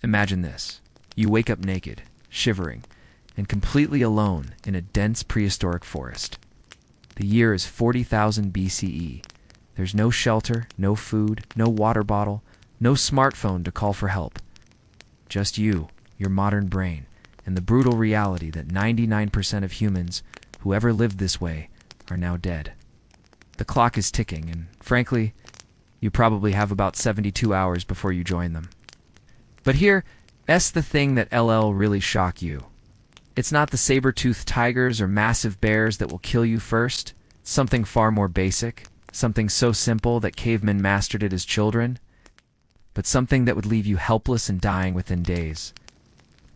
Imagine this. You wake up naked, shivering, and completely alone in a dense prehistoric forest. The year is 40,000 BCE. There's no shelter, no food, no water bottle, no smartphone to call for help. Just you, your modern brain, and the brutal reality that 99% of humans who ever lived this way are now dead. The clock is ticking, and frankly, you probably have about 72 hours before you join them. But here's the thing that really shock you. It's not the saber-toothed tigers or massive bears that will kill you first. It's something far more basic, something so simple that cavemen mastered it as children, but something that would leave you helpless and dying within days.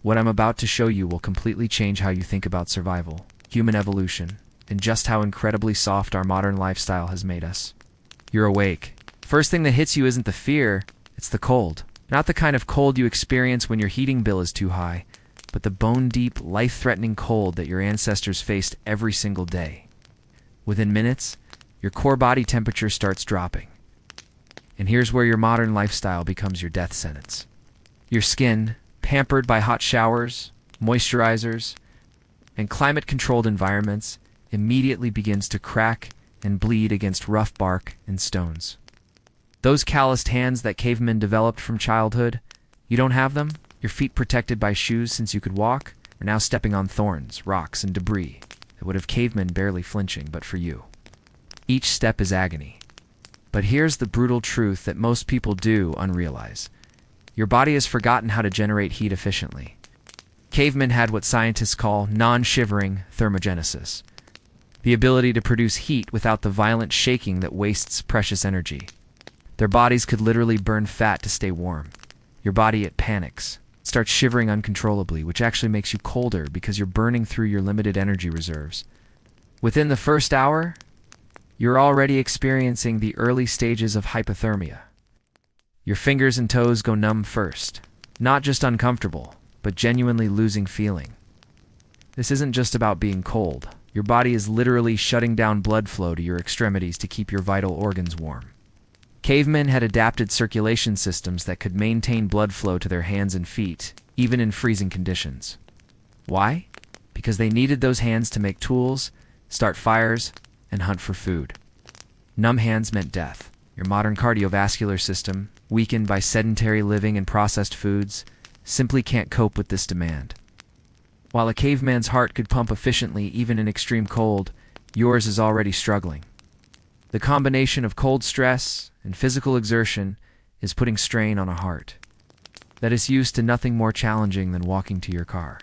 What I'm about to show you will completely change how you think about survival, human evolution, and just how incredibly soft our modern lifestyle has made us. You're awake. First thing that hits you isn't the fear, it's the cold. Not the kind of cold you experience when your heating bill is too high, but the bone-deep, life-threatening cold that your ancestors faced every single day. Within minutes, your core body temperature starts dropping. And here's where your modern lifestyle becomes your death sentence. Your skin, pampered by hot showers, moisturizers, and climate-controlled environments, immediately begins to crack and bleed against rough bark and stones. Those calloused hands that cavemen developed from childhood, you don't have them? Your feet protected by shoes since you could walk, are now stepping on thorns, rocks, and debris that would have cavemen barely flinching but for you. Each step is agony. But here's the brutal truth that most people do unrealize. Your body has forgotten how to generate heat efficiently. Cavemen had what scientists call non-shivering thermogenesis, the ability to produce heat without the violent shaking that wastes precious energy. Their bodies could literally burn fat to stay warm. Your body, it panics, starts shivering uncontrollably, which actually makes you colder because you're burning through your limited energy reserves. Within the first hour, you're already experiencing the early stages of hypothermia. Your fingers and toes go numb first, not just uncomfortable, but genuinely losing feeling. This isn't just about being cold. Your body is literally shutting down blood flow to your extremities to keep your vital organs warm. Cavemen had adapted circulation systems that could maintain blood flow to their hands and feet, even in freezing conditions. Why? Because they needed those hands to make tools, start fires, and hunt for food. Numb hands meant death. Your modern cardiovascular system, weakened by sedentary living and processed foods, simply can't cope with this demand. While a caveman's heart could pump efficiently even in extreme cold, yours is already struggling. The combination of cold stress and physical exertion is putting strain on a heart that is used to nothing more challenging than walking to your car.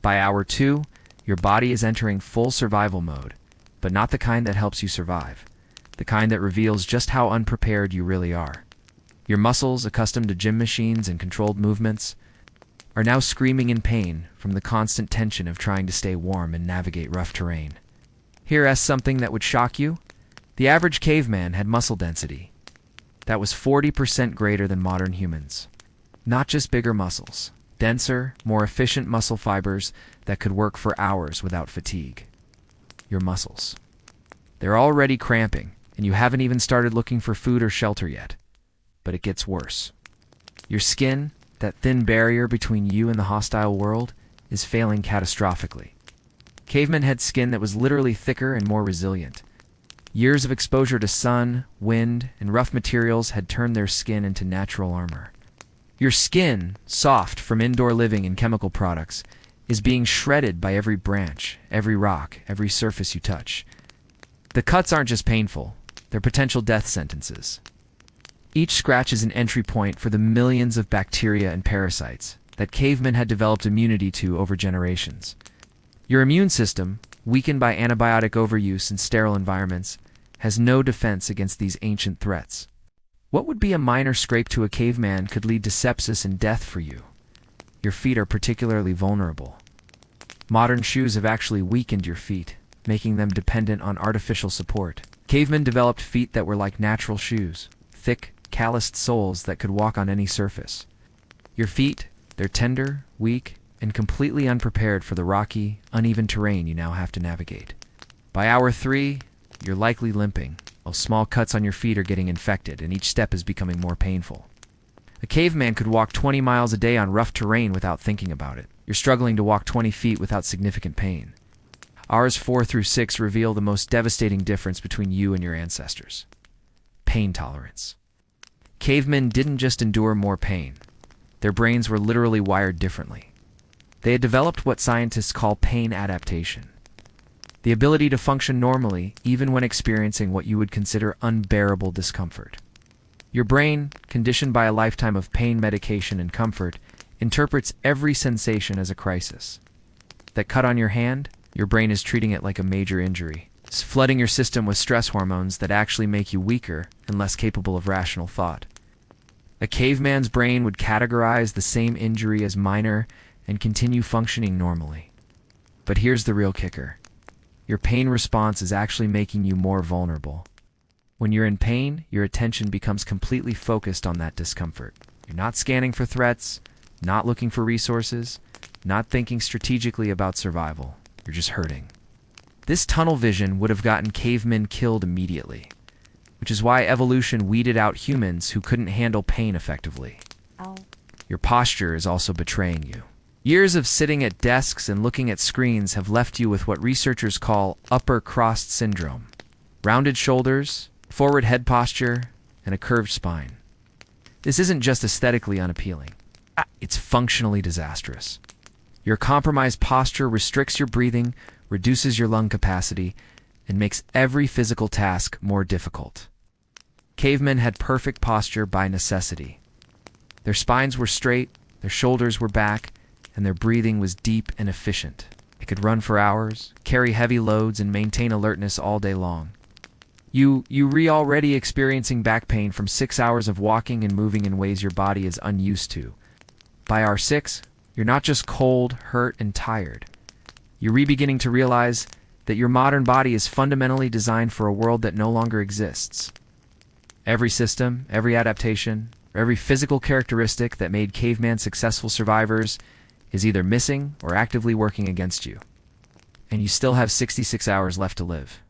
By hour 2, your body is entering full survival mode, but not the kind that helps you survive, the kind that reveals just how unprepared you really are. Your muscles, accustomed to gym machines and controlled movements, are now screaming in pain from the constant tension of trying to stay warm and navigate rough terrain. Here's something that would shock you. The average caveman had muscle density that was 40% greater than modern humans. Not just bigger muscles, denser, more efficient muscle fibers that could work for hours without fatigue. Your muscles. They're already cramping, and you haven't even started looking for food or shelter yet. But it gets worse. Your skin, that thin barrier between you and the hostile world, is failing catastrophically. Cavemen had skin that was literally thicker and more resilient. Years of exposure to sun, wind, and rough materials had turned their skin into natural armor. Your skin, soft from indoor living and chemical products, is being shredded by every branch, every rock, every surface you touch. The cuts aren't just painful, they're potential death sentences. Each scratch is an entry point for the millions of bacteria and parasites that cavemen had developed immunity to over generations. Your immune system, weakened by antibiotic overuse in sterile environments, has no defense against these ancient threats. What would be a minor scrape to a caveman could lead to sepsis and death for you. Your feet are particularly vulnerable. Modern shoes have actually weakened your feet, making them dependent on artificial support. Cavemen developed feet that were like natural shoes, thick, calloused soles that could walk on any surface. Your feet, they're tender, weak, and completely unprepared for the rocky, uneven terrain you now have to navigate. By hour 3, you're likely limping, while small cuts on your feet are getting infected and each step is becoming more painful. A caveman could walk 20 miles a day on rough terrain without thinking about it. You're struggling to walk 20 feet without significant pain. Ours 4 through 6 reveal the most devastating difference between you and your ancestors: pain tolerance. Cavemen didn't just endure more pain. Their brains were literally wired differently. They had developed what scientists call pain adaptation, the ability to function normally even when experiencing what you would consider unbearable discomfort. Your brain, conditioned by a lifetime of pain medication and comfort, interprets every sensation as a crisis. That cut on your hand, your brain is treating it like a major injury. It's flooding your system with stress hormones that actually make you weaker and less capable of rational thought. A caveman's brain would categorize the same injury as minor and continue functioning normally. But here's the real kicker. Your pain response is actually making you more vulnerable. When you're in pain, your attention becomes completely focused on that discomfort. You're not scanning for threats, not looking for resources, not thinking strategically about survival. You're just hurting. This tunnel vision would have gotten cavemen killed immediately, which is why evolution weeded out humans who couldn't handle pain effectively. Ow. Your posture is also betraying you. Years of sitting at desks and looking at screens have left you with what researchers call upper crossed syndrome: rounded shoulders, forward head posture, and a curved spine. This isn't just aesthetically unappealing. It's functionally disastrous. Your compromised posture restricts your breathing, reduces your lung capacity, and makes every physical task more difficult. Cavemen had perfect posture by necessity. Their spines were straight, their shoulders were back, and their breathing was deep and efficient. They could run for hours, carry heavy loads, and maintain alertness all day long. You already experiencing back pain from 6 hours of walking and moving in ways your body is unused to. By R6, you're not just cold, hurt, and tired. You're beginning to realize that your modern body is fundamentally designed for a world that no longer exists. Every system, every adaptation, every physical characteristic that made caveman successful survivors is either missing or actively working against you. And you still have 66 hours left to live.